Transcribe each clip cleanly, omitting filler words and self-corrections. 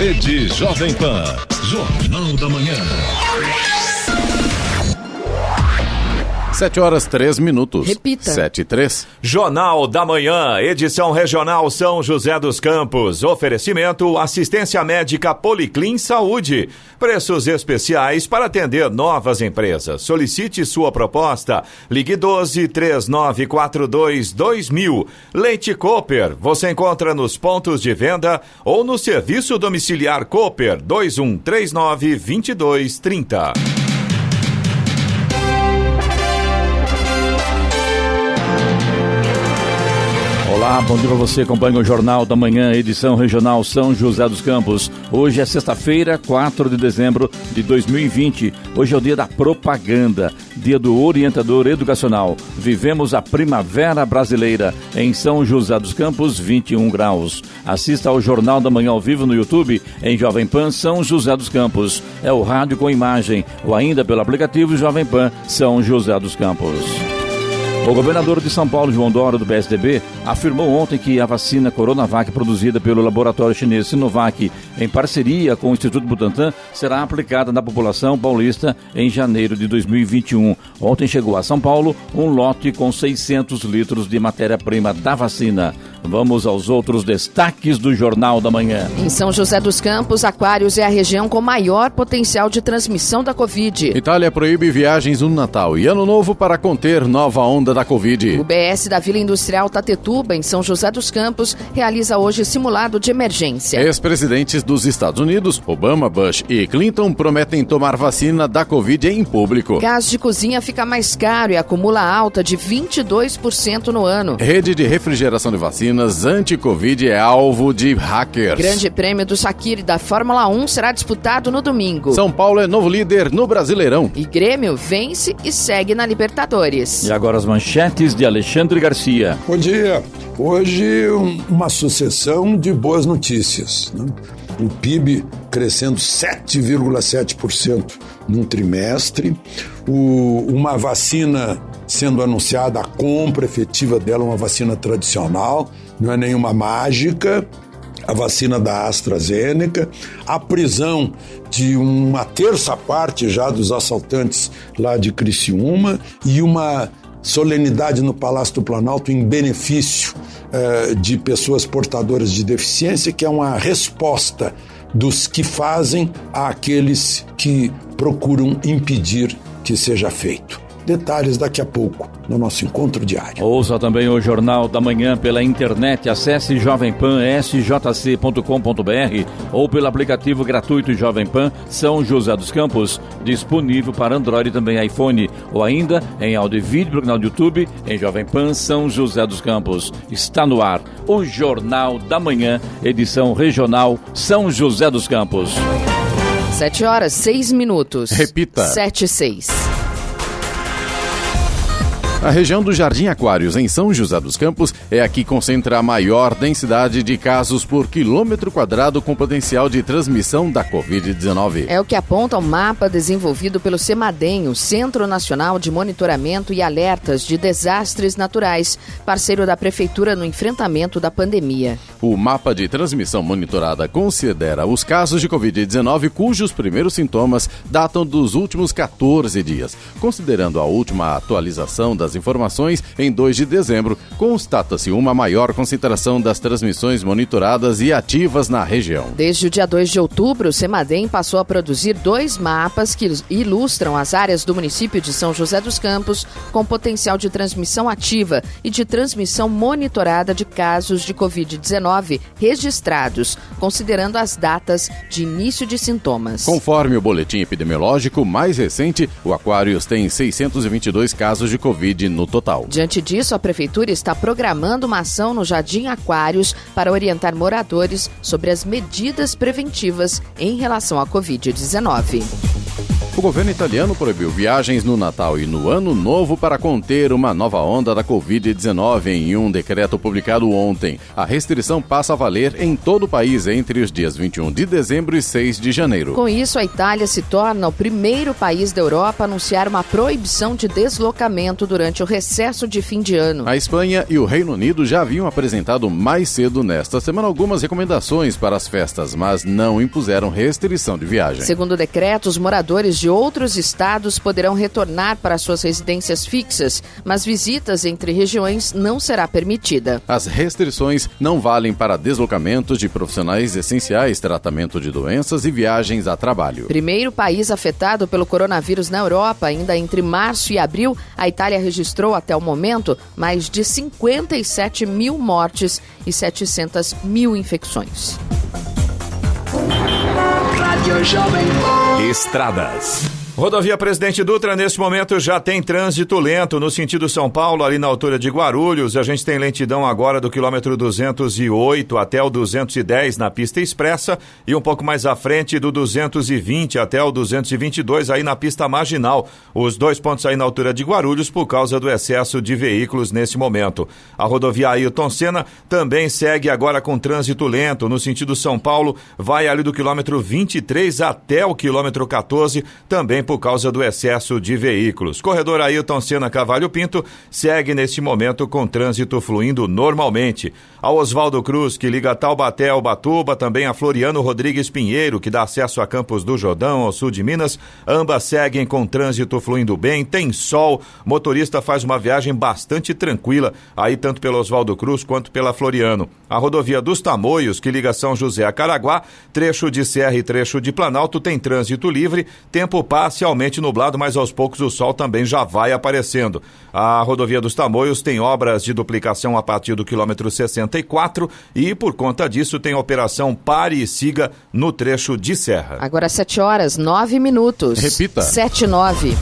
Rede Jovem Pan, Jornal da Manhã. 7h03. Repita. 7h03. Jornal da Manhã, edição regional São José dos Campos. Oferecimento assistência médica Policlin Saúde. Preços especiais para atender novas empresas. Solicite sua proposta. Ligue 12-3942-2000. Leite Cooper. Você encontra nos pontos de venda ou no serviço domiciliar Cooper 2139-2230. Olá, bom dia para você, acompanha o Jornal da Manhã, edição regional São José dos Campos. Hoje é sexta-feira, 4 de dezembro de 2020. Hoje é o dia da propaganda, dia do orientador educacional. Vivemos a primavera brasileira em São José dos Campos, 21 graus. Assista ao Jornal da Manhã ao vivo no YouTube, em Jovem Pan São José dos Campos. É o rádio com imagem, ou ainda pelo aplicativo Jovem Pan São José dos Campos. O governador de São Paulo, João Dória, do PSDB, afirmou ontem que a vacina Coronavac produzida pelo laboratório chinês Sinovac, em parceria com o Instituto Butantan, será aplicada na população paulista em janeiro de 2021. Ontem chegou a São Paulo um lote com 600 litros de matéria-prima da vacina. Vamos aos outros destaques do Jornal da Manhã. Em São José dos Campos, Aquários é a região com maior potencial de transmissão da Covid. Itália proíbe viagens no Natal e Ano Novo para conter nova onda da Covid. O BS da Vila Industrial Tatetuba, em São José dos Campos, realiza hoje simulado de emergência. Ex-presidentes dos Estados Unidos, Obama, Bush e Clinton, prometem tomar vacina da Covid em público. Gás de cozinha fica mais caro e acumula alta de 22% no ano. Rede de refrigeração de vacinas anti-Covid é alvo de hackers. Grande Prêmio do Saquiri da Fórmula 1 será disputado no domingo. São Paulo é novo líder no Brasileirão. E Grêmio vence e segue na Libertadores. E agora as manchetes de Alexandre Garcia. Bom dia. Hoje uma sucessão de boas notícias, né? O PIB crescendo 7,7% num trimestre, uma vacina sendo anunciada, a compra efetiva dela, uma vacina tradicional, não é nenhuma mágica, a vacina da AstraZeneca, a prisão de uma terça parte já dos assaltantes lá de Criciúma e uma solenidade no Palácio do Planalto em benefício de pessoas portadoras de deficiência, que é uma resposta dos que fazem àqueles que procuram impedir que seja feito. Detalhes daqui a pouco no nosso encontro diário. Ouça também o Jornal da Manhã pela internet. Acesse jovempansjc.com.br ou pelo aplicativo gratuito Jovem Pan São José dos Campos, disponível para Android e também iPhone, ou ainda em áudio e vídeo pelo canal do YouTube em Jovem Pan São José dos Campos. Está no ar o Jornal da Manhã, edição regional São José dos Campos. 7h06. Repita. 7h06. A região do Jardim Aquários, em São José dos Campos, é a que concentra a maior densidade de casos por quilômetro quadrado com potencial de transmissão da Covid-19. É o que aponta o mapa desenvolvido pelo CEMADEM, o Centro Nacional de Monitoramento e Alertas de Desastres Naturais, parceiro da Prefeitura no enfrentamento da pandemia. O mapa de transmissão monitorada considera os casos de Covid-19 cujos primeiros sintomas datam dos últimos 14 dias. Considerando a última atualização das informações, em 2 de dezembro, constata-se uma maior concentração das transmissões monitoradas e ativas na região. Desde o dia 2 de outubro, o CEMADEM passou a produzir 2 mapas que ilustram as áreas do município de São José dos Campos com potencial de transmissão ativa e de transmissão monitorada de casos de Covid-19 registrados, considerando as datas de início de sintomas. Conforme o boletim epidemiológico mais recente, o Aquários tem 622 casos de Covid no total. Diante disso, a Prefeitura está programando uma ação no Jardim Aquários para orientar moradores sobre as medidas preventivas em relação à Covid-19. O governo italiano proibiu viagens no Natal e no Ano Novo para conter uma nova onda da Covid-19 em um decreto publicado ontem. A restrição passa a valer em todo o país entre os dias 21 de dezembro e 6 de janeiro. Com isso, a Itália se torna o primeiro país da Europa a anunciar uma proibição de deslocamento durante o recesso de fim de ano. A Espanha e o Reino Unido já haviam apresentado mais cedo nesta semana algumas recomendações para as festas, mas não impuseram restrição de viagem. Segundo o decreto, os moradores de outros estados poderão retornar para suas residências fixas, mas visitas entre regiões não será permitida. As restrições não valem para deslocamentos de profissionais essenciais, tratamento de doenças e viagens a trabalho. Primeiro país afetado pelo coronavírus na Europa, ainda entre março e abril, a Itália registrou até o momento mais de 57 mil mortes e 700 mil infecções. Estradas. Rodovia Presidente Dutra, nesse momento, já tem trânsito lento no sentido São Paulo, ali na altura de Guarulhos. A gente tem lentidão agora do quilômetro 208 até o 210 na pista expressa e um pouco mais à frente do 220 até o 222 aí na pista marginal. Os dois pontos aí na altura de Guarulhos por causa do excesso de veículos nesse momento. A rodovia Ailton Senna também segue agora com trânsito lento no sentido São Paulo, vai ali do quilômetro 23 até o quilômetro 14, também por causa do excesso de veículos. Corredor Ailton Senna Cavalho Pinto segue neste momento com trânsito fluindo normalmente. A Oswaldo Cruz, que liga Taubaté ao Ubatuba, também a Floriano Rodrigues Pinheiro, que dá acesso a Campos do Jordão, ao sul de Minas, ambas seguem com trânsito fluindo bem, tem sol, motorista faz uma viagem bastante tranquila, aí tanto pela Oswaldo Cruz quanto pela Floriano. A rodovia dos Tamoios, que liga São José a Caraguá, trecho de Serra e trecho de Planalto, tem trânsito livre, tempo parcialmente nublado, mas aos poucos o sol também já vai aparecendo. A rodovia dos Tamoios tem obras de duplicação a partir do quilômetro 64 e, por conta disso, tem operação Pare e Siga no trecho de Serra. Agora 7h09. Repita. 7h09.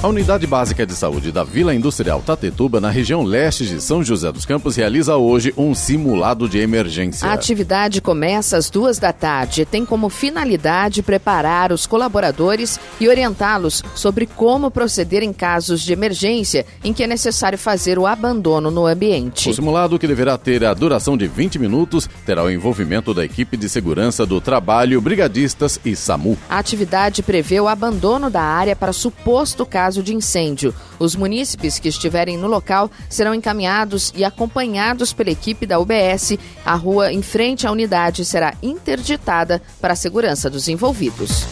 A Unidade Básica de Saúde da Vila Industrial Tatetuba, na região leste de São José dos Campos, realiza hoje um simulado de emergência. A atividade começa às 14h e tem como finalidade preparar os colaboradores e orientá-los sobre como proceder em casos de emergência em que é necessário fazer o abandono no ambiente. O simulado, que deverá ter a duração de 20 minutos, terá o envolvimento da equipe de segurança do trabalho, brigadistas e SAMU. A atividade prevê o abandono da área para suposto caso de incêndio. Os munícipes que estiverem no local serão encaminhados e acompanhados pela equipe da UBS. A rua em frente à unidade será interditada para a segurança dos envolvidos.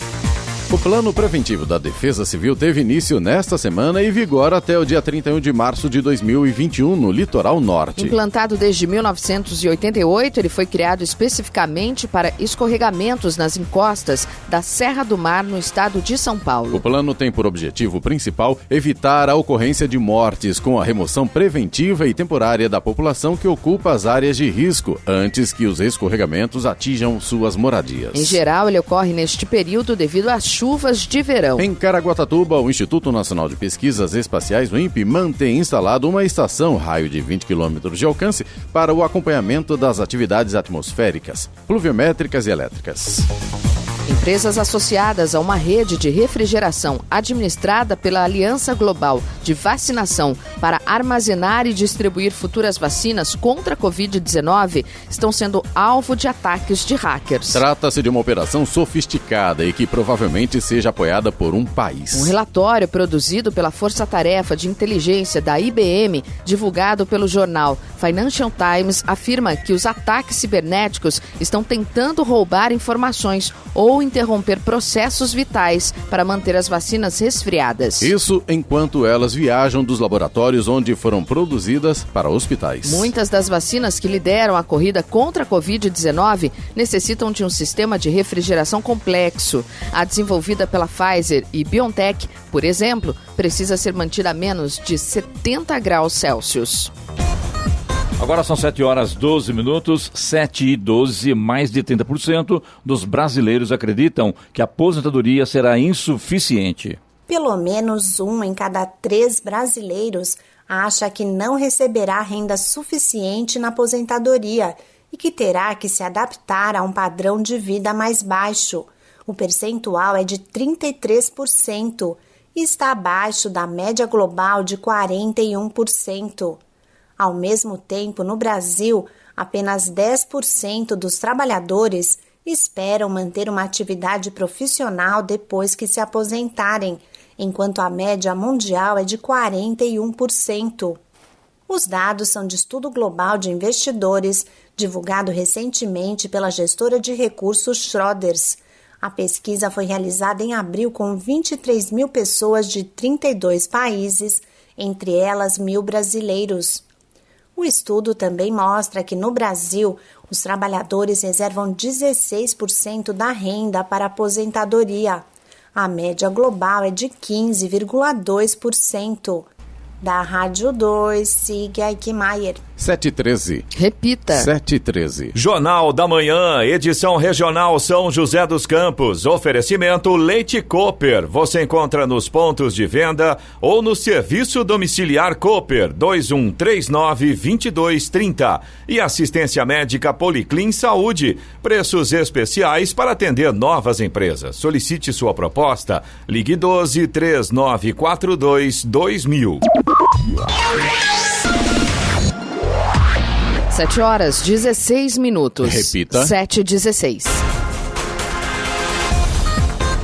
O plano preventivo da Defesa Civil teve início nesta semana e vigora até o dia 31 de março de 2021 no Litoral Norte. Implantado desde 1988, ele foi criado especificamente para escorregamentos nas encostas da Serra do Mar, no estado de São Paulo. O plano tem por objetivo principal evitar a ocorrência de mortes com a remoção preventiva e temporária da população que ocupa as áreas de risco antes que os escorregamentos atinjam suas moradias. Em geral, ele ocorre neste período devido às chuvas de verão. Em Caraguatatuba, o Instituto Nacional de Pesquisas Espaciais, o INPE, mantém instalado uma estação raio de 20 km de alcance para o acompanhamento das atividades atmosféricas, pluviométricas e elétricas. Empresas associadas a uma rede de refrigeração administrada pela Aliança Global de Vacinação para armazenar e distribuir futuras vacinas contra a Covid-19 estão sendo alvo de ataques de hackers. Trata-se de uma operação sofisticada e que provavelmente seja apoiada por um país. Um relatório produzido pela Força Tarefa de Inteligência da IBM, divulgado pelo jornal Financial Times, afirma que os ataques cibernéticos estão tentando roubar informações ou interromper processos vitais para manter as vacinas resfriadas. Isso enquanto elas viajam dos laboratórios onde foram produzidas para hospitais. Muitas das vacinas que lideram a corrida contra a Covid-19 necessitam de um sistema de refrigeração complexo. A desenvolvida pela Pfizer e BioNTech, por exemplo, precisa ser mantida a menos de 70 graus Celsius. Agora são 7h12, 7h12, mais de 30% dos brasileiros acreditam que a aposentadoria será insuficiente. Pelo menos 1 em cada 3 brasileiros acha que não receberá renda suficiente na aposentadoria e que terá que se adaptar a um padrão de vida mais baixo. O percentual é de 33% e está abaixo da média global de 41%. Ao mesmo tempo, no Brasil, apenas 10% dos trabalhadores esperam manter uma atividade profissional depois que se aposentarem, enquanto a média mundial é de 41%. Os dados são de estudo global de investidores, divulgado recentemente pela gestora de recursos Schroders. A pesquisa foi realizada em abril com 23 mil pessoas de 32 países, entre elas 1.000 brasileiros. O estudo também mostra que no Brasil, os trabalhadores reservam 16% da renda para a aposentadoria. A média global é de 15,2%. Da Rádio 2, siga Eichmeier. 7h13. Repita. 7h13. Jornal da Manhã, edição regional São José dos Campos. Oferecimento Leite Cooper. Você encontra nos pontos de venda ou no serviço domiciliar Cooper 2139-2230. E assistência médica Policlin Saúde. Preços especiais para atender novas empresas. Solicite sua proposta. Ligue 12-3942-2000. 7h16. Repita. 7h16.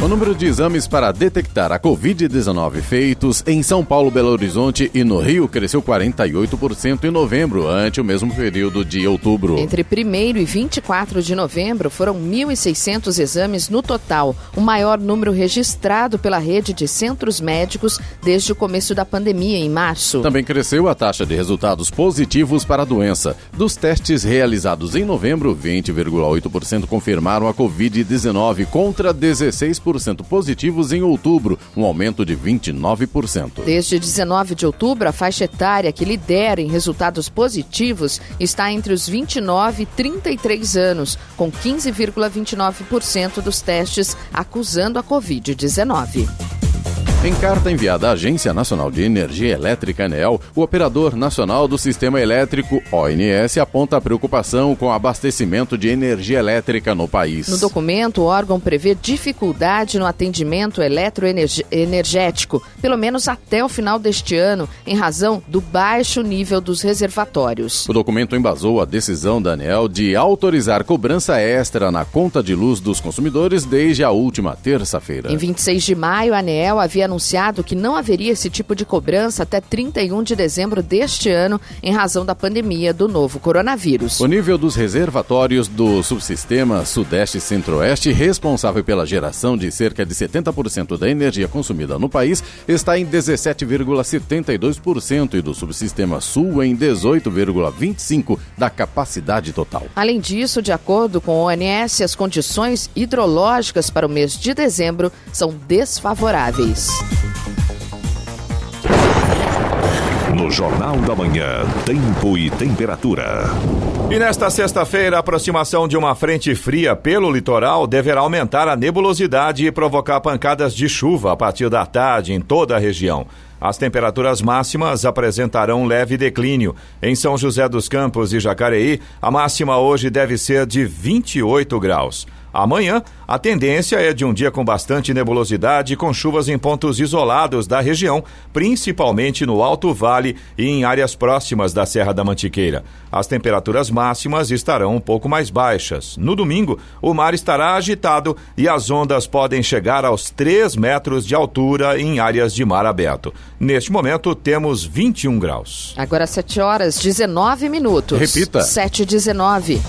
O número de exames para detectar a Covid-19 feitos em São Paulo, Belo Horizonte e no Rio cresceu 48% em novembro, ante o mesmo período de outubro. Entre 1º e 24 de novembro, foram 1.600 exames no total, o maior número registrado pela rede de centros médicos desde o começo da pandemia, em março. Também cresceu a taxa de resultados positivos para a doença. Dos testes realizados em novembro, 20,8% confirmaram a Covid-19 contra 16% positivos em outubro, um aumento de 29%. Desde 19 de outubro, a faixa etária que lidera em resultados positivos está entre os 29 e 33 anos, com 15,29% dos testes acusando a Covid-19. Em carta enviada à Agência Nacional de Energia Elétrica, ANEEL, o Operador Nacional do Sistema Elétrico, ONS, aponta a preocupação com o abastecimento de energia elétrica no país. No documento, o órgão prevê dificuldade no atendimento eletroenergético, pelo menos até o final deste ano, em razão do baixo nível dos reservatórios. O documento embasou a decisão da ANEEL de autorizar cobrança extra na conta de luz dos consumidores desde a última terça-feira. Em 26 de maio, a ANEEL havia anunciado que não haveria esse tipo de cobrança até 31 de dezembro deste ano, em razão da pandemia do novo coronavírus. O nível dos reservatórios do subsistema Sudeste e Centro-Oeste, responsável pela geração de cerca de 70% da energia consumida no país, está em 17,72% e do subsistema Sul em 18,25% da capacidade total. Além disso, de acordo com o ONS, as condições hidrológicas para o mês de dezembro são desfavoráveis. No Jornal da Manhã, tempo e temperatura. E nesta sexta-feira, a aproximação de uma frente fria pelo litoral deverá aumentar a nebulosidade e provocar pancadas de chuva a partir da tarde em toda a região. As temperaturas máximas apresentarão um leve declínio. Em São José dos Campos e Jacareí, a máxima hoje deve ser de 28 graus. Amanhã, a tendência é de um dia com bastante nebulosidade, com chuvas em pontos isolados da região, principalmente no Alto Vale e em áreas próximas da Serra da Mantiqueira. As temperaturas máximas estarão um pouco mais baixas. No domingo, o mar estará agitado e as ondas podem chegar aos 3 metros de altura em áreas de mar aberto. Neste momento, temos 21 graus. Agora 7h19. Repita. 7h19.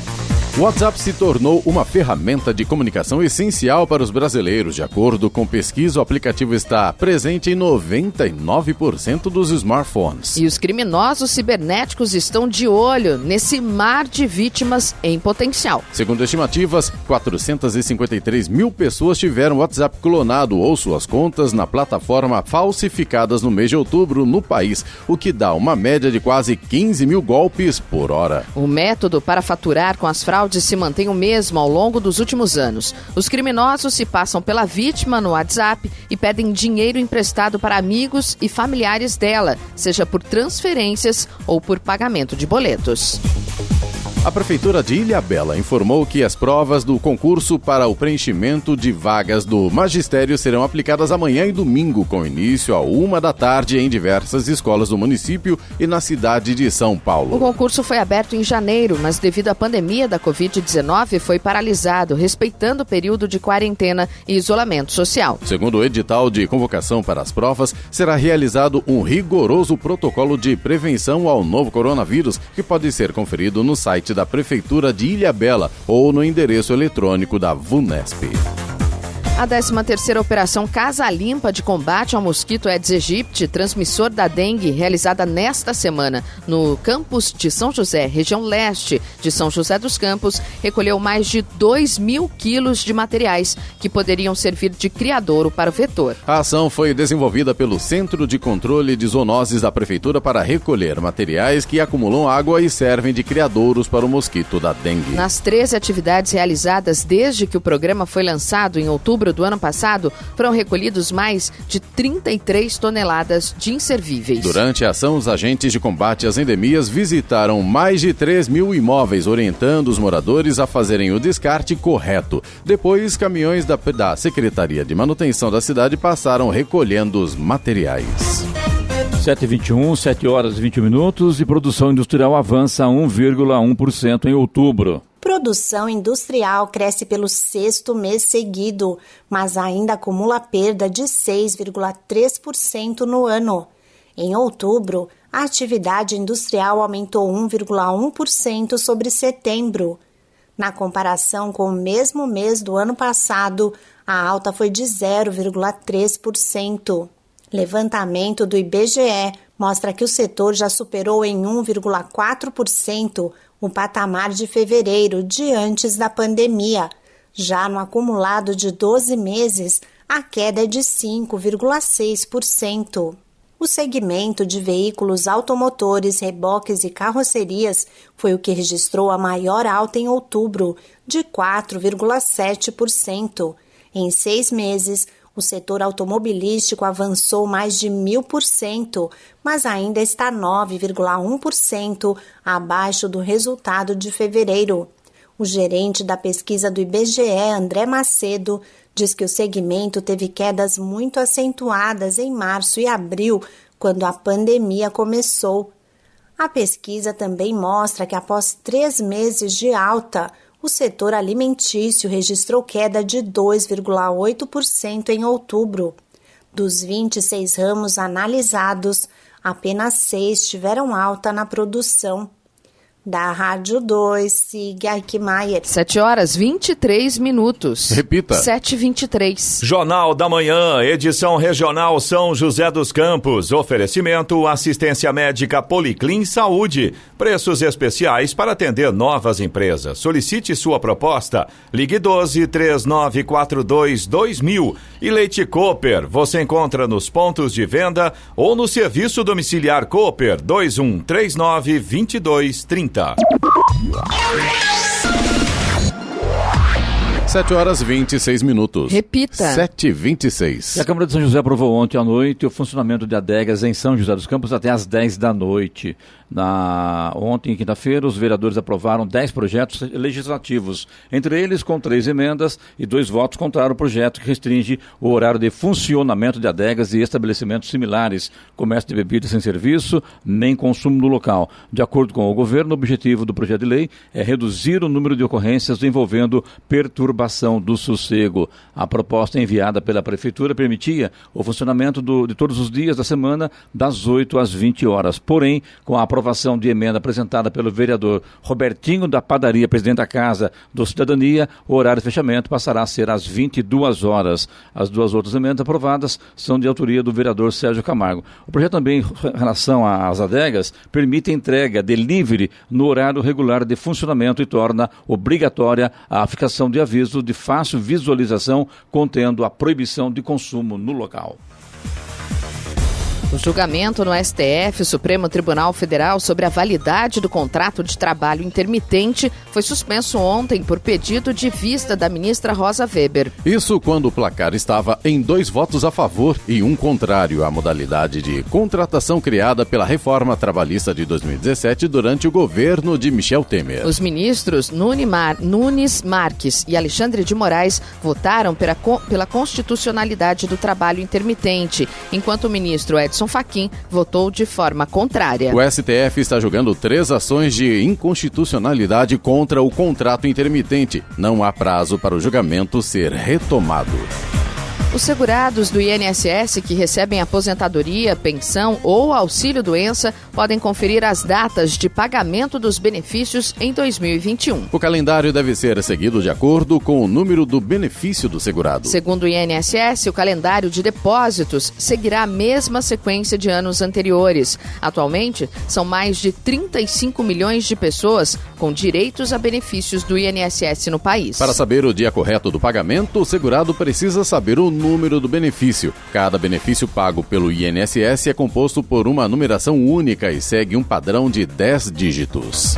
O WhatsApp se tornou uma ferramenta de comunicação essencial para os brasileiros. De acordo com pesquisa, o aplicativo está presente em 99% dos smartphones. E os criminosos cibernéticos estão de olho nesse mar de vítimas em potencial. Segundo estimativas, 453 mil pessoas tiveram o WhatsApp clonado ou suas contas na plataforma falsificadas no mês de outubro no país, o que dá uma média de quase 15 mil golpes por hora. O método para faturar com as fraudes se mantém o mesmo ao longo dos últimos anos. Os criminosos se passam pela vítima no WhatsApp e pedem dinheiro emprestado para amigos e familiares dela, seja por transferências ou por pagamento de boletos. A Prefeitura de Ilhabela informou que as provas do concurso para o preenchimento de vagas do magistério serão aplicadas amanhã e domingo, com início à 13h em diversas escolas do município e na cidade de São Paulo. O concurso foi aberto em janeiro, mas devido à pandemia da Covid-19 foi paralisado, respeitando o período de quarentena e isolamento social. Segundo o edital de convocação para as provas, será realizado um rigoroso protocolo de prevenção ao novo coronavírus, que pode ser conferido no site da Prefeitura de Ilhabela ou no endereço eletrônico da VUNESP. A 13ª Operação Casa Limpa de combate ao mosquito Aedes aegypti, transmissor da dengue, realizada nesta semana no campus de São José, região leste de São José dos Campos, recolheu mais de 2.000 quilos de materiais que poderiam servir de criadouro para o vetor. A ação foi desenvolvida pelo Centro de Controle de Zoonoses da Prefeitura para recolher materiais que acumulam água e servem de criadouros para o mosquito da dengue. Nas 13 atividades realizadas desde que o programa foi lançado em outubro do ano passado, foram recolhidos mais de 33 toneladas de inservíveis. Durante a ação, os agentes de combate às endemias visitaram mais de 3.000 imóveis, orientando os moradores a fazerem o descarte correto. Depois, caminhões da Secretaria de Manutenção da cidade passaram recolhendo os materiais. 7h21, 7 horas e 21 minutos, e produção industrial avança 1,1% em outubro. Produção industrial cresce pelo 6º mês seguido, mas ainda acumula perda de 6,3% no ano. Em outubro, a atividade industrial aumentou 1,1% sobre setembro. Na comparação com o mesmo mês do ano passado, a alta foi de 0,3%. Levantamento do IBGE mostra que o setor já superou em 1,4% o patamar de fevereiro de antes da pandemia. Já no acumulado de 12 meses, a queda é de 5,6%. O segmento de veículos automotores, reboques e carrocerias foi o que registrou a maior alta em outubro, de 4,7%. Em 6 meses, o setor automobilístico avançou mais de 1.000%, mas ainda está 9,1% abaixo do resultado de fevereiro. O gerente da pesquisa do IBGE, André Macedo, diz que o segmento teve quedas muito acentuadas em março e abril, quando a pandemia começou. A pesquisa também mostra que após 3 meses de alta, o setor alimentício registrou queda de 2,8% em outubro. Dos 26 ramos analisados, apenas 6 tiveram alta na produção. Da Rádio 2, Sig Aikmaier. 7 horas 23 minutos. Repita. 7h23. Jornal da Manhã, edição regional São José dos Campos. Oferecimento assistência médica Policlin Saúde. Preços especiais para atender novas empresas. Solicite sua proposta. Ligue 12-3942-2000. E Leite Cooper, você encontra nos pontos de venda ou no serviço domiciliar Cooper 2139-2230. 7 horas 26 minutos. Repita. 7h26. E a Câmara de São José aprovou ontem à noite o funcionamento de adegas em São José dos Campos até às 10 da noite. Ontem, quinta-feira, os vereadores aprovaram 10 projetos legislativos, entre eles com 3 emendas e 2 votos contra o projeto que restringe o horário de funcionamento de adegas e estabelecimentos similares, comércio de bebidas sem serviço, nem consumo no local. De acordo com o governo, o objetivo do projeto de lei é reduzir o número de ocorrências envolvendo perturbação do sossego. A proposta enviada pela Prefeitura permitia o funcionamento de todos os dias da semana, das 8 às 20 horas. Porém, com a aprovação de emenda apresentada pelo vereador Robertinho da Padaria, presidente da Casa do Cidadania, o horário de fechamento passará a ser às 22 horas. As 2 outras emendas aprovadas são de autoria do vereador Sérgio Camargo. O projeto também, em relação às adegas, permite entrega delivery no horário regular de funcionamento e torna obrigatória a fixação de aviso de fácil visualização contendo a proibição de consumo no local. O julgamento no STF, Supremo Tribunal Federal, sobre a validade do contrato de trabalho intermitente foi suspenso ontem por pedido de vista da ministra Rosa Weber. Isso quando o placar estava em 2 votos a favor e 1 contrário à modalidade de contratação criada pela reforma trabalhista de 2017 durante o governo de Michel Temer. Os ministros Nunes Marques e Alexandre de Moraes votaram pela constitucionalidade do trabalho intermitente, enquanto o ministro Edson Fachin votou de forma contrária. O STF está julgando 3 ações de inconstitucionalidade contra o contrato intermitente. Não há prazo para o julgamento ser retomado. Os segurados do INSS que recebem aposentadoria, pensão ou auxílio-doença podem conferir as datas de pagamento dos benefícios em 2021. O calendário deve ser seguido de acordo com o número do benefício do segurado. Segundo o INSS, o calendário de depósitos seguirá a mesma sequência de anos anteriores. Atualmente, são mais de 35 milhões de pessoas com direitos a benefícios do INSS no país. Para saber o dia correto do pagamento, o segurado precisa saber o número do benefício. Cada benefício pago pelo INSS é composto por uma numeração única e segue um padrão de 10 dígitos.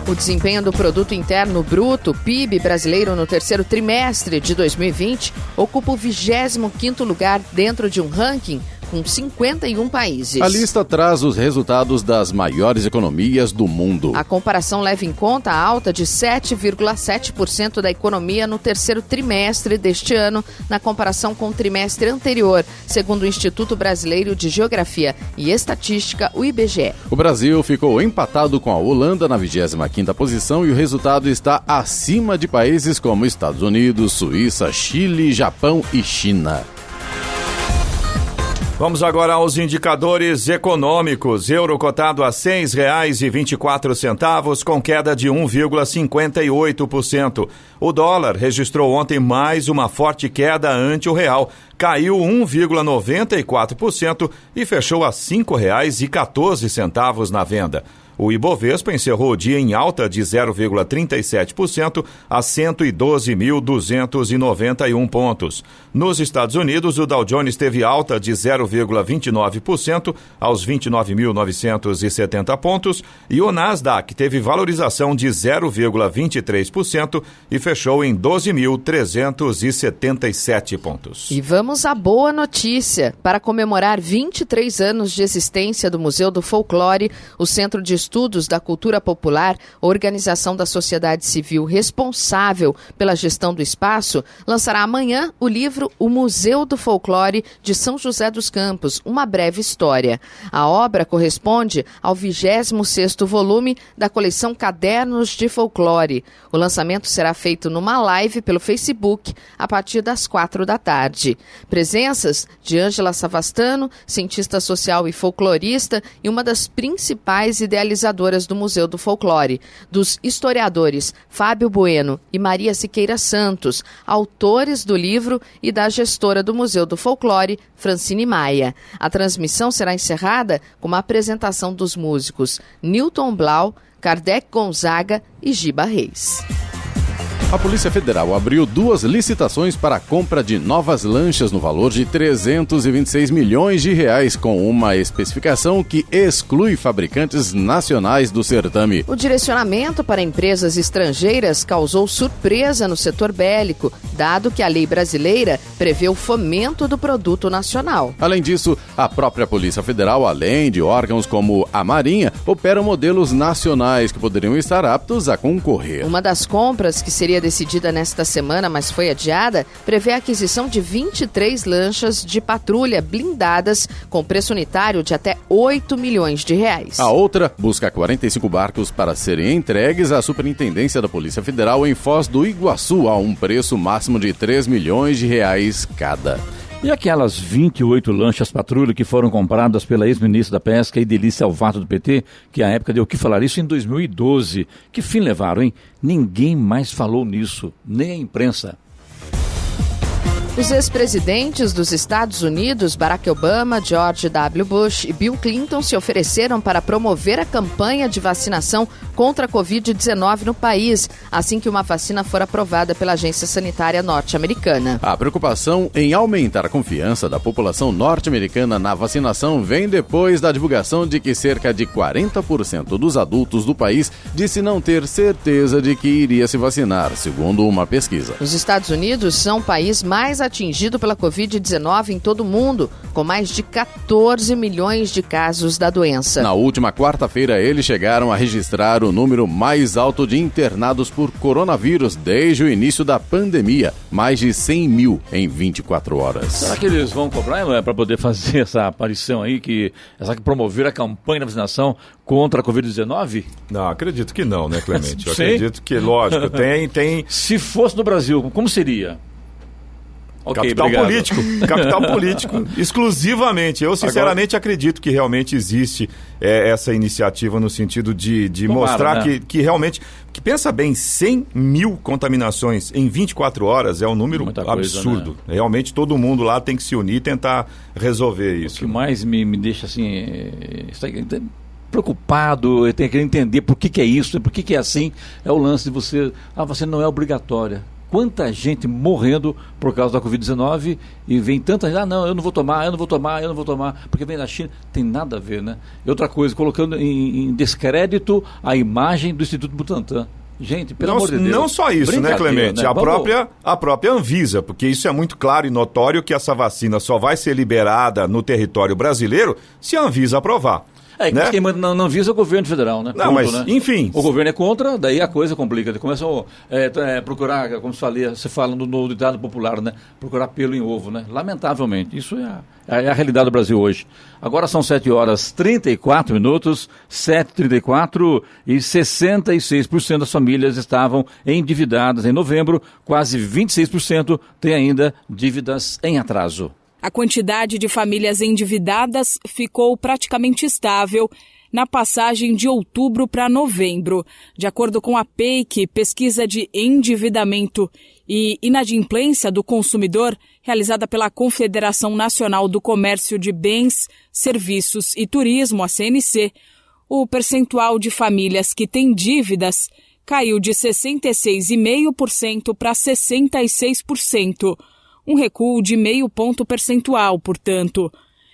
O desempenho do Produto Interno Bruto, PIB, brasileiro no terceiro trimestre de 2020 ocupa o 25º lugar dentro de um ranking com 51 países. A lista traz os resultados das maiores economias do mundo. A comparação leva em conta a alta de 7,7% da economia no terceiro trimestre deste ano, na comparação com o trimestre anterior, segundo o Instituto Brasileiro de Geografia e Estatística, o IBGE. O Brasil ficou empatado com a Holanda na 25ª posição e o resultado está acima de países como Estados Unidos, Suíça, Chile, Japão e China. Vamos agora aos indicadores econômicos. Euro cotado a R$ 6,24, com queda de 1,58%. O dólar registrou ontem mais uma forte queda ante o real. Caiu 1,94% e fechou a R$ 5,14 na venda. O Ibovespa encerrou o dia em alta de 0,37% a 112.291 pontos. Nos Estados Unidos, o Dow Jones teve alta de 0,29% aos 29.970 pontos e o Nasdaq teve valorização de 0,23% e fechou em 12.377 pontos. E vamos à boa notícia. Para comemorar 23 anos de existência do Museu do Folclore, o Centro de Estudos da Cultura Popular, organização da sociedade civil responsável pela gestão do espaço, lançará amanhã o livro O Museu do Folclore de São José dos Campos, uma breve história. A obra corresponde ao 26º volume da coleção Cadernos de Folclore. O lançamento será feito numa live pelo Facebook a partir das 16h. Presenças de Ângela Savastano, cientista social e folclorista e uma das principais idealizadoras do Museu do Folclore, dos historiadores Fábio Bueno e Maria Siqueira Santos, autores do livro, e da gestora do Museu do Folclore, Francine Maia. A transmissão será encerrada com uma apresentação dos músicos Newton Blau, Kardec Gonzaga e Giba Reis. A Polícia Federal abriu 2 licitações para a compra de novas lanchas no valor de R$ 326 milhões, com uma especificação que exclui fabricantes nacionais do certame. O direcionamento para empresas estrangeiras causou surpresa no setor bélico, dado que a lei brasileira prevê o fomento do produto nacional. Além disso, a própria Polícia Federal, além de órgãos como a Marinha, opera modelos nacionais que poderiam estar aptos a concorrer. Uma das compras que seria decidida nesta semana, mas foi adiada, prevê a aquisição de 23 lanchas de patrulha blindadas com preço unitário de até R$ 8 milhões. A outra busca 45 barcos para serem entregues à Superintendência da Polícia Federal em Foz do Iguaçu a um preço máximo de R$ 3 milhões cada. E aquelas 28 lanchas patrulha que foram compradas pela ex-ministra da Pesca, Idelice Alvato do PT, que à época deu o que falar isso em 2012. Que fim levaram, hein? Ninguém mais falou nisso, nem a imprensa. Os ex-presidentes dos Estados Unidos, Barack Obama, George W. Bush e Bill Clinton, se ofereceram para promover a campanha de vacinação contra a Covid-19 no país, assim que uma vacina for aprovada pela Agência Sanitária Norte-Americana. A preocupação em aumentar a confiança da população norte-americana na vacinação vem depois da divulgação de que cerca de 40% dos adultos do país disse não ter certeza de que iria se vacinar, segundo uma pesquisa. Os Estados Unidos são o país mais atingido pela Covid-19 em todo o mundo, com mais de 14 milhões de casos da doença. Na última quarta-feira, eles chegaram a registrar o número mais alto de internados por coronavírus desde o início da pandemia, mais de 100 mil em 24 horas. Será que eles vão cobrar para poder fazer essa aparição aí, essa que promover a campanha de vacinação contra a Covid-19? Não, acredito que não, né, Clemente? Eu acredito que, lógico, tem... Se fosse no Brasil, como seria? Okay, capital político, exclusivamente. Eu, sinceramente, acredito que realmente existe essa iniciativa no sentido de mostrar, né, que realmente... Que pensa bem, 100 mil contaminações em 24 horas é um número absurdo. Né? Realmente todo mundo lá tem que se unir e tentar resolver isso. O que mais me deixa assim... preocupado, eu tenho que entender por que é isso, por que é assim, é o lance de você... A vacina não é obrigatória. Quanta gente morrendo por causa da Covid-19 e vem tanta gente, não, eu não vou tomar, porque vem da China, tem nada a ver, né? E outra coisa, colocando em descrédito a imagem do Instituto Butantan. Gente, pelo amor de Deus. Não só isso, né, Clemente? Né? A própria Anvisa, porque isso é muito claro e notório que essa vacina só vai ser liberada no território brasileiro se a Anvisa aprovar. Né? Quem manda não visa o governo federal, né? Não, mas, né? Enfim... O governo é contra, daí a coisa complica. Eles começam a procurar, como você fala no ditado popular, né? Procurar pelo em ovo, né? Lamentavelmente. Isso é a realidade do Brasil hoje. Agora são 7h34, 7h34, e 66% das famílias estavam endividadas em novembro. Quase 26% têm ainda dívidas em atraso. A quantidade de famílias endividadas ficou praticamente estável na passagem de outubro para novembro. De acordo com a PEIC, pesquisa de endividamento e inadimplência do consumidor, realizada pela Confederação Nacional do Comércio de Bens, Serviços e Turismo, a CNC, o percentual de famílias que têm dívidas caiu de 66,5% para 66%. Um recuo de 0,5 ponto percentual, portanto.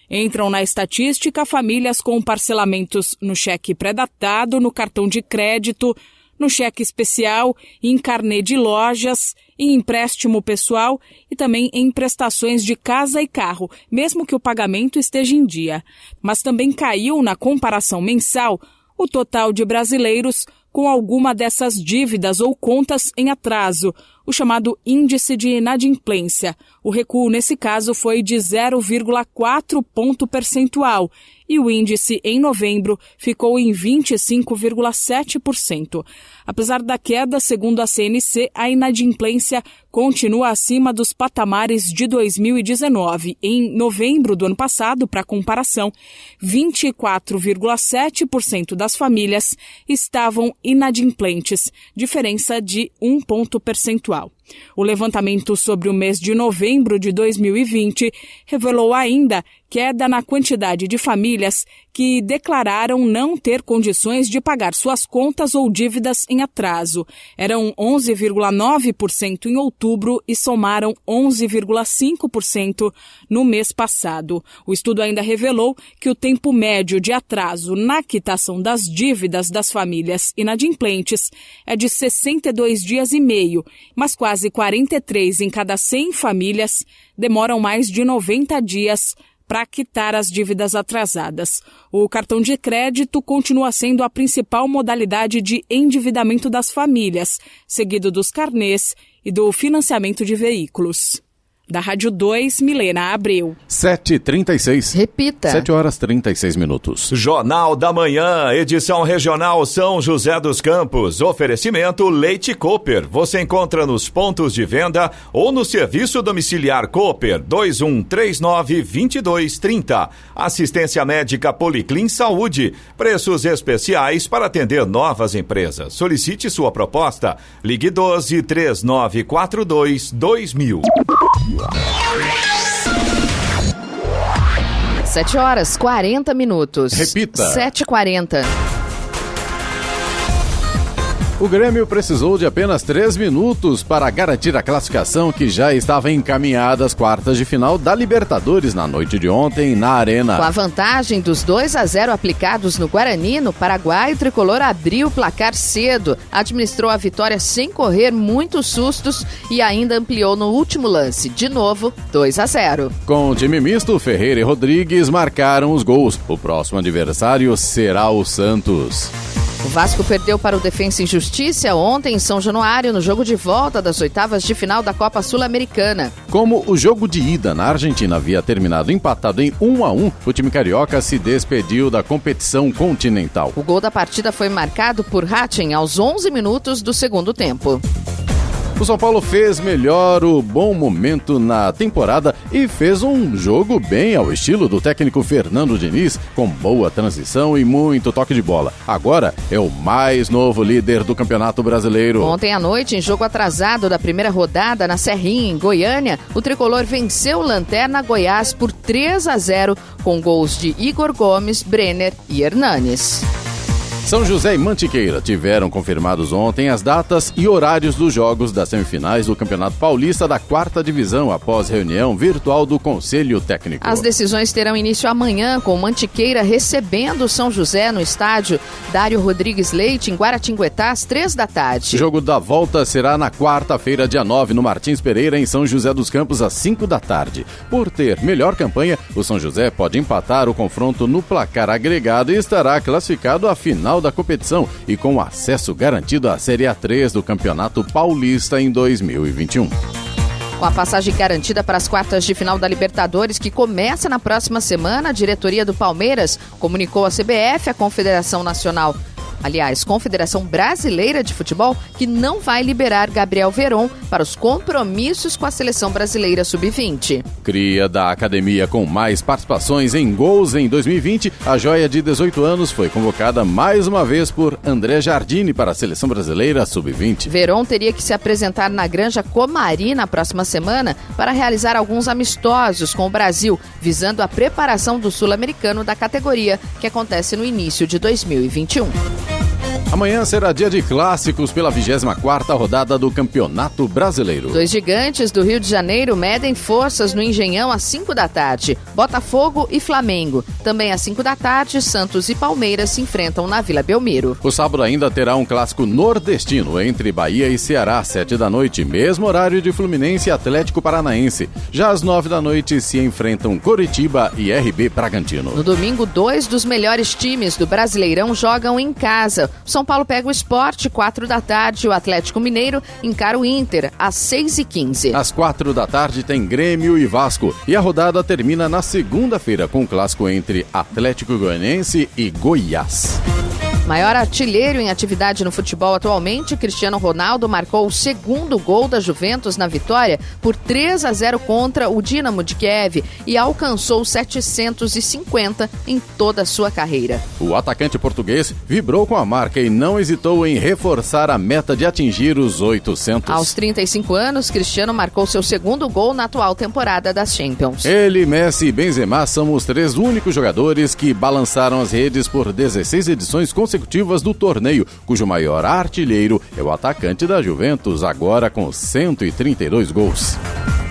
Entram na estatística famílias com parcelamentos no cheque pré-datado, no cartão de crédito, no cheque especial, em carnê de lojas, em empréstimo pessoal e também em prestações de casa e carro, mesmo que o pagamento esteja em dia. Mas também caiu na comparação mensal o total de brasileiros com alguma dessas dívidas ou contas em atraso, o chamado índice de inadimplência. O recuo, nesse caso, foi de 0,4 ponto percentual e o índice em novembro ficou em 25,7%. Apesar da queda, segundo a CNC, a inadimplência continua acima dos patamares de 2019. Em novembro do ano passado, para comparação, 24,7% das famílias estavam inadimplentes, diferença de 1 ponto percentual. O levantamento sobre o mês de novembro de 2020 revelou ainda queda na quantidade de famílias que declararam não ter condições de pagar suas contas ou dívidas em atraso. Eram 11,9% em outubro e somaram 11,5% no mês passado. O estudo ainda revelou que o tempo médio de atraso na quitação das dívidas das famílias inadimplentes é de 62 dias e meio, mas quase 43 em cada 100 famílias demoram mais de 90 dias para quitar as dívidas atrasadas. O cartão de crédito continua sendo a principal modalidade de endividamento das famílias, seguido dos carnês e do financiamento de veículos. Da Rádio 2, Milena Abreu. 7h36. Repita. 7h36. Jornal da Manhã, edição regional São José dos Campos. Oferecimento Leite Cooper. Você encontra nos pontos de venda ou no serviço domiciliar Cooper 2139-2230. Assistência médica Policlin Saúde. Preços especiais para atender novas empresas. Solicite sua proposta. Ligue 12 3942 2000. 7h40. Repita. 7h40. O Grêmio precisou de apenas 3 minutos para garantir a classificação que já estava encaminhada às quartas de final da Libertadores na noite de ontem na Arena. Com a vantagem dos 2-0 aplicados no Guarani, no Paraguai, o tricolor abriu o placar cedo, administrou a vitória sem correr muitos sustos e ainda ampliou no último lance. De novo, 2-0. Com o time misto, Ferreira e Rodrigues marcaram os gols. O próximo adversário será o Santos. O Vasco perdeu para o Defensa e Justiça ontem em São Januário, no jogo de volta das oitavas de final da Copa Sul-Americana. Como o jogo de ida na Argentina havia terminado empatado em 1-1, o time carioca se despediu da competição continental. O gol da partida foi marcado por Hatten aos 11 minutos do segundo tempo. O São Paulo fez melhor o bom momento na temporada e fez um jogo bem ao estilo do técnico Fernando Diniz, com boa transição e muito toque de bola. Agora é o mais novo líder do Campeonato Brasileiro. Ontem à noite, em jogo atrasado da primeira rodada na Serrinha, em Goiânia, o tricolor venceu o Lanterna Goiás por 3-0, com gols de Igor Gomes, Brenner e Hernanes. São José e Mantiqueira tiveram confirmados ontem as datas e horários dos jogos das semifinais do Campeonato Paulista da 4ª Divisão após reunião virtual do Conselho Técnico. As decisões terão início amanhã, com Mantiqueira recebendo São José no estádio Dário Rodrigues Leite, em Guaratinguetá, às 15h. O jogo da volta será na quarta-feira, dia 9, no Martins Pereira, em São José dos Campos, às 17h. Por ter melhor campanha, o São José pode empatar o confronto no placar agregado e estará classificado à final da competição e com acesso garantido à Série A3 do Campeonato Paulista em 2021. Com a passagem garantida para as quartas de final da Libertadores, que começa na próxima semana, a diretoria do Palmeiras comunicou à CBF, a Confederação Brasileira de Futebol, que não vai liberar Gabriel Veron para os compromissos com a Seleção Brasileira Sub-20. Cria da academia com mais participações em gols em 2020, a joia de 18 anos foi convocada mais uma vez por André Jardine para a Seleção Brasileira Sub-20. Veron teria que se apresentar na Granja Comari na próxima semana para realizar alguns amistosos com o Brasil, visando a preparação do sul-americano da categoria, que acontece no início de 2021. Amanhã será dia de clássicos pela 24ª rodada do Campeonato Brasileiro. 2 gigantes do Rio de Janeiro medem forças no Engenhão às 5h, Botafogo e Flamengo. Também às 5h, Santos e Palmeiras se enfrentam na Vila Belmiro. O sábado ainda terá um clássico nordestino entre Bahia e Ceará, às 7h, mesmo horário de Fluminense e Atlético Paranaense. Já às 9h se enfrentam Coritiba e RB Bragantino. No domingo, 2 dos melhores times do Brasileirão jogam em casa. São Paulo pega o Sport, 4h, o Atlético Mineiro encara o Inter, às 6h15. Às 4h tem Grêmio e Vasco. E a rodada termina na segunda-feira com o clássico entre Atlético Goianiense e Goiás. Maior artilheiro em atividade no futebol atualmente, Cristiano Ronaldo marcou o segundo gol da Juventus na vitória por 3-0 contra o Dinamo de Kiev e alcançou 750 em toda a sua carreira. O atacante português vibrou com a marca e não hesitou em reforçar a meta de atingir os 800. Aos 35 anos, Cristiano marcou seu segundo gol na atual temporada das Champions. Ele, Messi e Benzema são os 3 únicos jogadores que balançaram as redes por 16 edições consecutivas do torneio, cujo maior artilheiro é o atacante da Juventus, agora com 132 gols.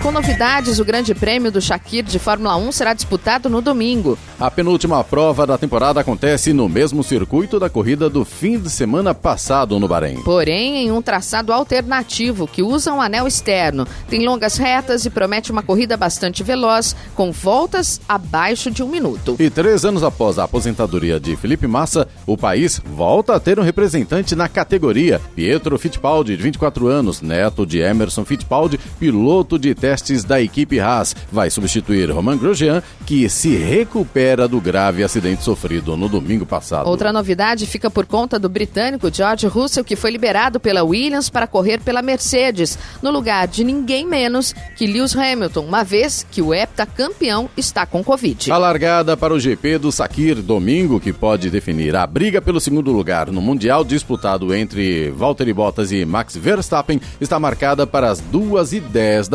Com novidades, o Grande Prêmio do Shakir de Fórmula 1 será disputado no domingo. A penúltima prova da temporada acontece no mesmo circuito da corrida do fim de semana passado no Bahrein. Porém, em um traçado alternativo que usa um anel externo, tem longas retas e promete uma corrida bastante veloz, com voltas abaixo de 1 minuto. E 3 anos após a aposentadoria de Felipe Massa, o país volta a ter um representante na categoria. Pietro Fittipaldi, de 24 anos, neto de Emerson Fittipaldi, piloto de testes da equipe Haas, vai substituir Romain Grosjean, que se recupera do grave acidente sofrido no domingo passado. Outra novidade fica por conta do britânico George Russell, que foi liberado pela Williams para correr pela Mercedes, no lugar de ninguém menos que Lewis Hamilton, uma vez que o heptacampeão está com Covid. A largada para o GP do Sakir domingo, que pode definir a briga pelo segundo lugar no Mundial disputado entre Valtteri Bottas e Max Verstappen, está marcada para as 2h10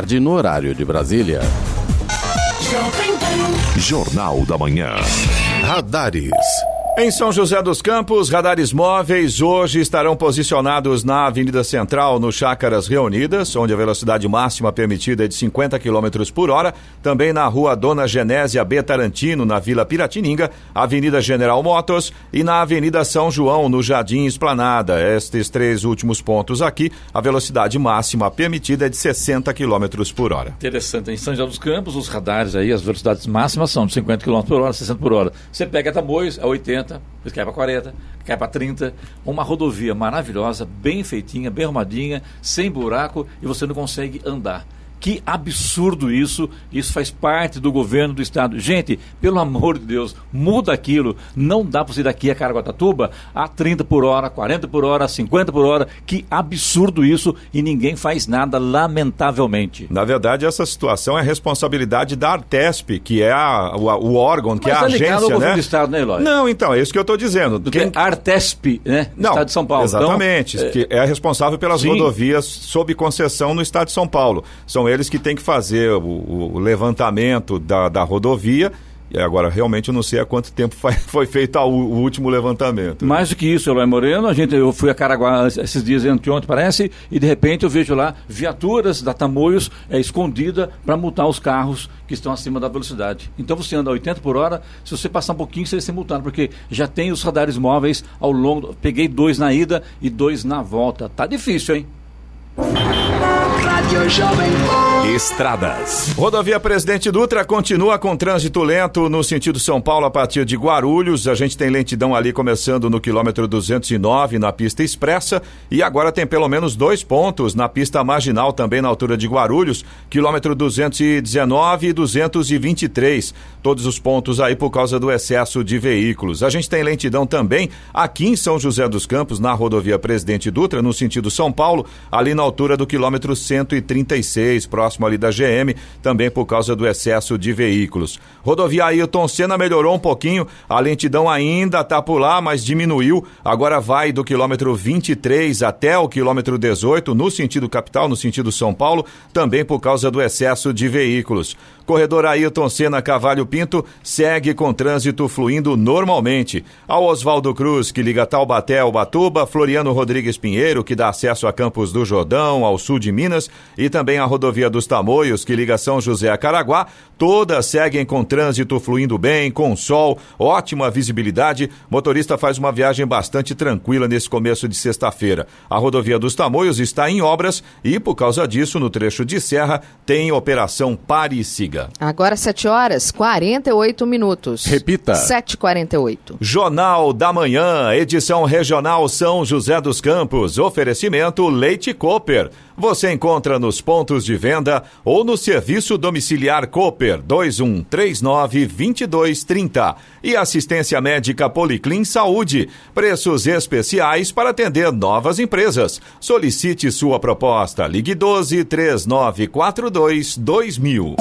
tarde, no horário de Brasília. Jornal da Manhã. Radares. Em São José dos Campos, radares móveis hoje estarão posicionados na Avenida Central, no Chácaras Reunidas, onde a velocidade máxima permitida é de 50 km por hora. Também na Rua Dona Genésia B. Tarantino, na Vila Piratininga, Avenida General Motors e na Avenida São João, no Jardim Esplanada. Estes 3 últimos pontos aqui, a velocidade máxima permitida é de 60 km por hora. Interessante. Em São José dos Campos, os radares aí, as velocidades máximas são de 50 km por hora, 60 por hora. Você pega Tamoios, é 80. Depois cai para 40, cai para 30, uma rodovia maravilhosa, bem feitinha, bem arrumadinha, sem buraco e você não consegue andar. Que absurdo isso faz parte do governo do estado. Gente, pelo amor de Deus, muda aquilo. Não dá para você ir daqui a Caraguatatuba a 30 por hora, 40 por hora, 50 por hora. Que absurdo isso e ninguém faz nada, lamentavelmente. Na verdade, essa situação é responsabilidade da Artesp, que é o órgão, que é a agência, ao governo né? do estado, né, Eloy? Não, então, é isso que eu estou dizendo. Artesp, né? Não, estado de São Paulo. Exatamente, Então, que é responsável pelas rodovias sob concessão no estado de São Paulo. São eles que têm que fazer o levantamento da rodovia. E agora, realmente, eu não sei há quanto tempo foi feito o último levantamento. Mais do que isso, Eloy Moreno, eu fui a Caraguá esses dias, anteontem parece, e de repente eu vejo lá viaturas da Tamoios escondida para multar os carros que estão acima da velocidade. Então você anda a 80 por hora, se você passar um pouquinho, você vai ser multado, porque já tem os radares móveis ao longo. Peguei 2 na ida e 2 na volta. Tá difícil, hein? Estradas. Rodovia Presidente Dutra continua com trânsito lento no sentido São Paulo a partir de Guarulhos. A gente tem lentidão ali começando no quilômetro 209 na pista expressa e agora tem pelo menos 2 pontos na pista marginal também na altura de Guarulhos, quilômetro 219 e 223. Todos os pontos aí por causa do excesso de veículos. A gente tem lentidão também aqui em São José dos Campos na rodovia Presidente Dutra no sentido São Paulo, ali na altura do quilômetro 136, próximo ali da GM, também por causa do excesso de veículos. Rodovia Ailton Senna melhorou um pouquinho, a lentidão ainda está por lá, mas diminuiu, agora vai do quilômetro 23 até o quilômetro 18, no sentido capital, no sentido São Paulo, também por causa do excesso de veículos. Corredor Ailton Senna Cavalho Pinto segue com trânsito fluindo normalmente. Ao Oswaldo Cruz, que liga Taubaté ao Ubatuba, Floriano Rodrigues Pinheiro, que dá acesso a Campos do Jordão, ao sul de Minas, e também a rodovia dos Tamoios, que liga São José a Caraguá, todas seguem com trânsito fluindo bem, com sol, ótima visibilidade. Motorista faz uma viagem bastante tranquila nesse começo de sexta-feira. A rodovia dos Tamoios está em obras e, por causa disso, no trecho de serra, tem operação Pare e Siga. Agora 7h48. Repita. 7h48. Jornal da Manhã, edição regional São José dos Campos. Oferecimento Leite Cooper. Você encontra nos pontos de venda ou no serviço domiciliar Cooper 2139-2230. E assistência médica Policlin Saúde. Preços especiais para atender novas empresas. Solicite sua proposta. Ligue 12-3942-2000.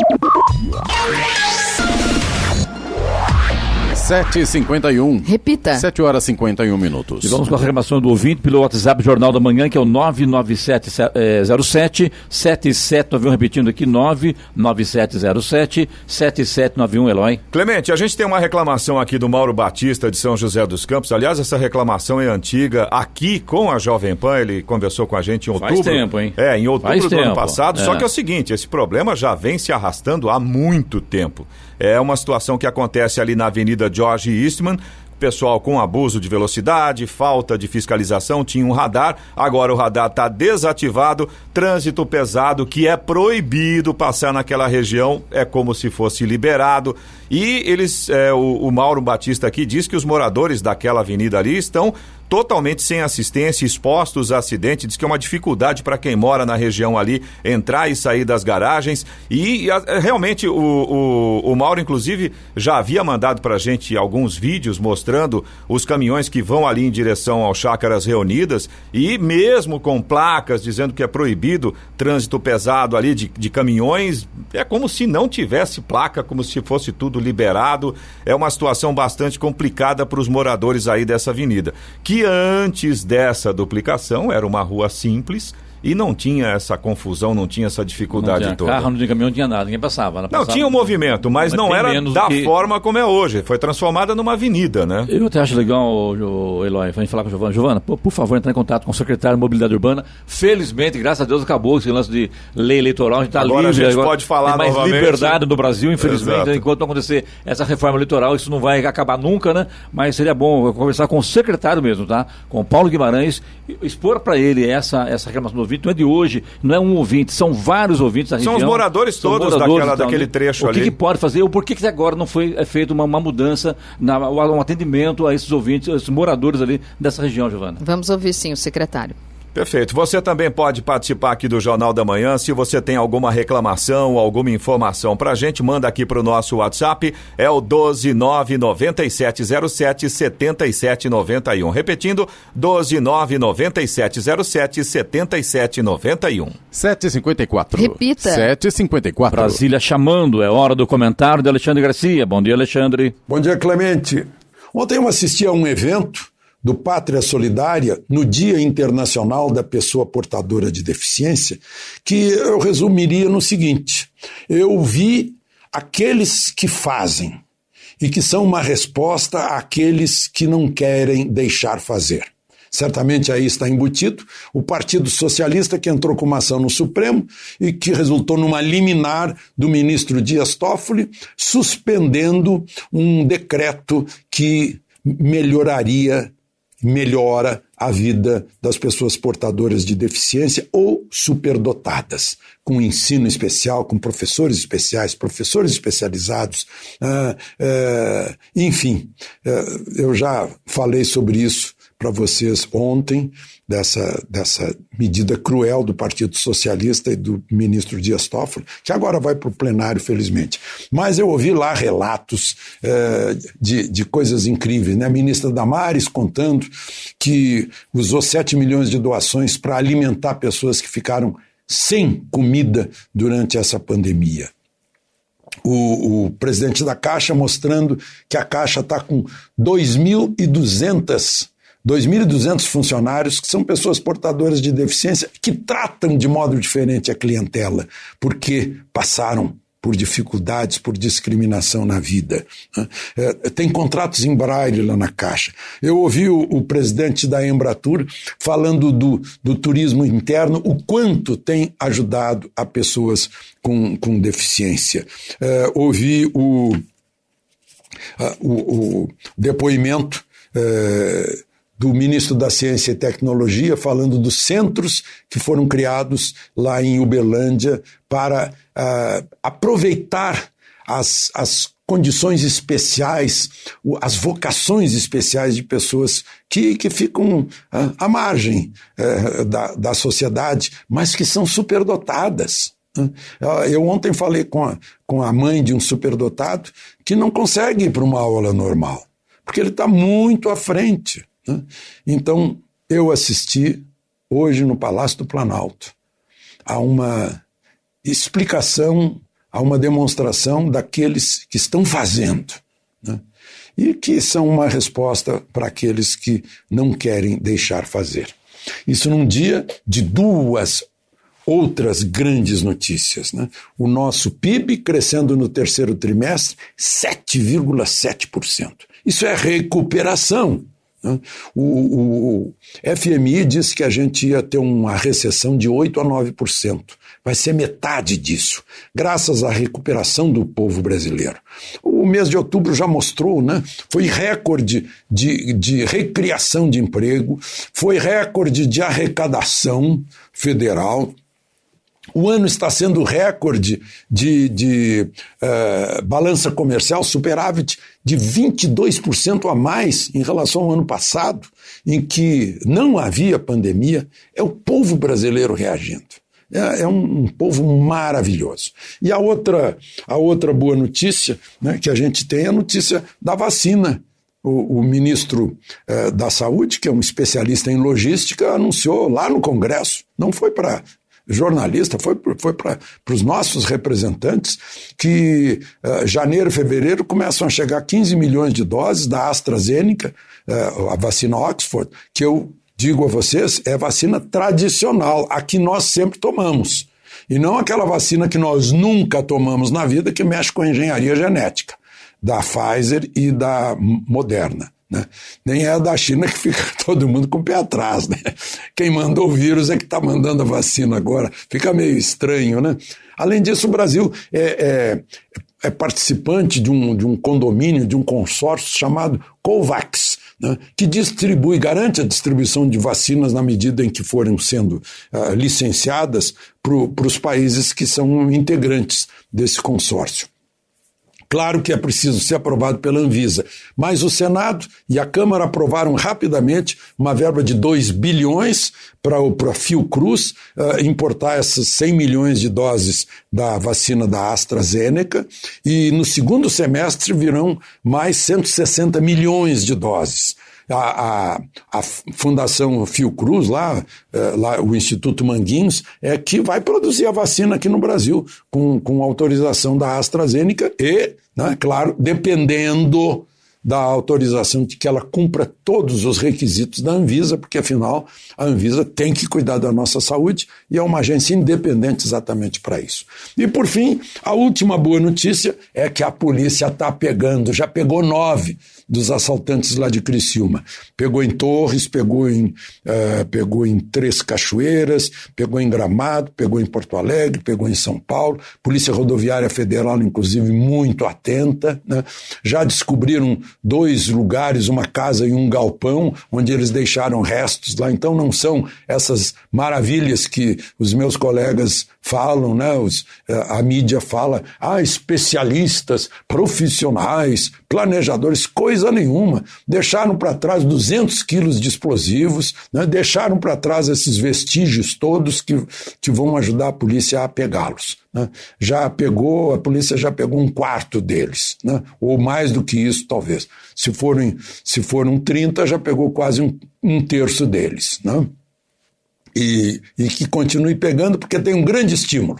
7h51. Repita. 7h51. E vamos com a reclamação do ouvinte pelo WhatsApp Jornal da Manhã, que é o 99707-7791, repetindo aqui, 99707-7791, Eloy. Clemente, a gente tem uma reclamação aqui do Mauro Batista de São José dos Campos. Aliás, essa reclamação é antiga aqui com a Jovem Pan, ele conversou com a gente em outubro. Faz tempo, hein? Em outubro do ano passado, só É. que é o seguinte, esse problema já vem se arrastando há muito tempo. É uma situação que acontece ali na Avenida George Eastman, pessoal com abuso de velocidade, falta de fiscalização, tinha um radar, agora o radar está desativado, trânsito pesado, que é proibido passar naquela região, é como se fosse liberado, e eles, o Mauro Batista aqui diz que os moradores daquela avenida ali estão totalmente sem assistência, expostos a acidente, diz que é uma dificuldade para quem mora na região ali entrar e sair das garagens e realmente o Mauro inclusive já havia mandado para a gente alguns vídeos mostrando os caminhões que vão ali em direção ao Chácaras Reunidas e mesmo com placas dizendo que é proibido trânsito pesado ali de caminhões, é como se não tivesse placa, como se fosse tudo liberado, é uma situação bastante complicada para os moradores aí dessa avenida, que antes dessa duplicação era uma rua simples e não tinha essa confusão, não tinha essa dificuldade não tinha toda. Carro, não tinha caminhão, não tinha nada, ninguém passava. Não, tinha um movimento, mas não era da forma como é hoje. Foi transformada numa avenida, né? Eu até acho legal, o Eloy, a gente falar com a Giovana. Giovana, por favor, entrar em contato com o secretário de Mobilidade Urbana. Felizmente, graças a Deus, acabou esse lance de lei eleitoral. A gente está livre. A gente pode falar tem mais novamente. liberdade no Brasil, infelizmente. Exato. Enquanto não acontecer essa reforma eleitoral, isso não vai acabar nunca, né? Mas seria bom conversar com o secretário mesmo, tá? Com o Paulo Guimarães, expor para ele essa reclamação do ouvinte. Não é de hoje, não é um ouvinte, são vários ouvintes da região. São os moradores todos daquele trecho ali. O que pode fazer? Ou por que agora não foi feita uma mudança, um atendimento a esses ouvintes, esses moradores ali dessa região, Giovana? Vamos ouvir sim o secretário. Perfeito. Você também pode participar aqui do Jornal da Manhã. Se você tem alguma reclamação, alguma informação pra gente, manda aqui pro nosso WhatsApp. É o 12997077791. Repetindo, 12997077791. 7h54. Repita. 7h54. Brasília chamando, é hora do comentário de Alexandre Garcia. Bom dia, Alexandre. Bom dia, Clemente. Ontem eu assisti a um evento do Pátria Solidária no Dia Internacional da Pessoa Portadora de Deficiência, que eu resumiria no seguinte: eu vi aqueles que fazem e que são uma resposta àqueles que não querem deixar fazer. Certamente aí está embutido o Partido Socialista, que entrou com uma ação no Supremo e que resultou numa liminar do ministro Dias Toffoli, suspendendo um decreto que melhora a vida das pessoas portadoras de deficiência ou superdotadas, com ensino especial, com professores especiais, professores especializados, enfim, eu já falei sobre isso para vocês ontem, dessa medida cruel do Partido Socialista e do ministro Dias Toffoli, que agora vai para o plenário, felizmente. Mas eu ouvi lá relatos de coisas incríveis, né? A ministra Damares contando que usou 7 milhões de doações para alimentar pessoas que ficaram sem comida durante essa pandemia. O presidente da Caixa mostrando que a Caixa está com 2.200 funcionários que são pessoas portadoras de deficiência que tratam de modo diferente a clientela, porque passaram por dificuldades, por discriminação na vida. Tem contratos em braille lá na Caixa. Eu ouvi o presidente da Embratur falando do turismo interno, o quanto tem ajudado a pessoas com deficiência. Ouvi o depoimento do ministro da Ciência e Tecnologia falando dos centros que foram criados lá em Uberlândia para aproveitar as condições especiais, as vocações especiais de pessoas que ficam à margem da sociedade, mas que são superdotadas. Eu ontem falei com a mãe de um superdotado que não consegue ir para uma aula normal, porque ele está muito à frente. Então, eu assisti hoje no Palácio do Planalto a uma explicação, a uma demonstração daqueles que estão fazendo, né? E que são uma resposta para aqueles que não querem deixar fazer. Isso num dia de duas outras grandes notícias, né? O nosso PIB crescendo no terceiro trimestre 7,7%. Isso é recuperação. O FMI disse que a gente ia ter uma recessão de 8% a 9%. Vai ser metade disso, graças à recuperação do povo brasileiro. O mês de outubro já mostrou, né? Foi recorde de recriação de emprego, foi recorde de arrecadação federal. O ano está sendo recorde de balança comercial, superávit de 22% a mais em relação ao ano passado, em que não havia pandemia. É o povo brasileiro reagindo. É um povo maravilhoso. E a outra boa notícia, né, que a gente tem é a notícia da vacina. O ministro da Saúde, que é um especialista em logística, anunciou lá no Congresso, não foi para jornalista, foi para os nossos representantes, que janeiro, fevereiro começam a chegar 15 milhões de doses da AstraZeneca, a vacina Oxford, que eu digo a vocês, é vacina tradicional, a que nós sempre tomamos. E não aquela vacina que nós nunca tomamos na vida, que mexe com a engenharia genética, da Pfizer e da Moderna. Né? Nem é a da China que fica todo mundo com o pé atrás. Né? Quem mandou o vírus é que está mandando a vacina agora. Fica meio estranho, né? Além disso, o Brasil é participante de um condomínio, de um consórcio chamado COVAX, né, que garante a distribuição de vacinas na medida em que forem sendo licenciadas para os países que são integrantes desse consórcio. Claro que é preciso ser aprovado pela Anvisa, mas o Senado e a Câmara aprovaram rapidamente uma verba de 2 bilhões para a Fiocruz importar essas 100 milhões de doses da vacina da AstraZeneca, e no segundo semestre virão mais 160 milhões de doses. A Fundação Fiocruz, lá o Instituto Manguinhos, é que vai produzir a vacina aqui no Brasil, com autorização da AstraZeneca e, né, claro, dependendo da autorização de que ela cumpra todos os requisitos da Anvisa, porque afinal a Anvisa tem que cuidar da nossa saúde e é uma agência independente exatamente para isso. E por fim, a última boa notícia é que a polícia está pegando, já pegou 9 dos assaltantes lá de Criciúma. Pegou em Torres, pegou em Três Cachoeiras, pegou em Gramado, pegou em Porto Alegre, pegou em São Paulo. Polícia Rodoviária Federal, inclusive, muito atenta, né? Já descobriram 2 lugares, uma casa e um galpão, onde eles deixaram restos lá. Então não são essas maravilhas que os meus colegas falam, né? A mídia fala, especialistas, profissionais, planejadores, coisa nenhuma. Deixaram para trás 200 quilos de explosivos, né? Deixaram para trás esses vestígios todos que vão ajudar a polícia a pegá-los. Né? A polícia já pegou 1/4 deles, né? Ou mais do que isso, talvez. Se foram 30, já pegou quase um terço deles, né? E que continue pegando, porque tem um grande estímulo.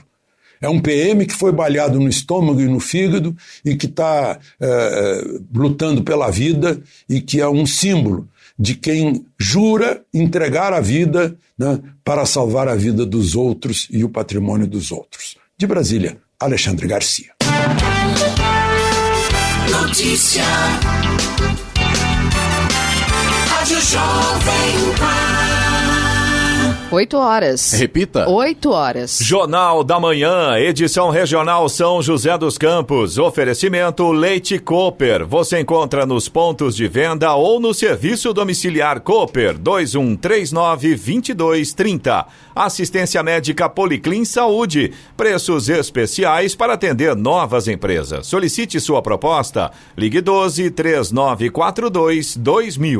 É um PM que foi baleado no estômago e no fígado e que está lutando pela vida e que é um símbolo de quem jura entregar a vida, né, para salvar a vida dos outros e o patrimônio dos outros. De Brasília, Alexandre Garcia. Notícia. Rádio Jovem Pan. 8 horas. Repita. 8 horas. Jornal da Manhã, edição regional São José dos Campos. Oferecimento Leite Cooper. Você encontra nos pontos de venda ou no serviço domiciliar Cooper 2139-2230. Assistência médica Policlin Saúde. Preços especiais para atender novas empresas. Solicite sua proposta. Ligue 12-3942-2000.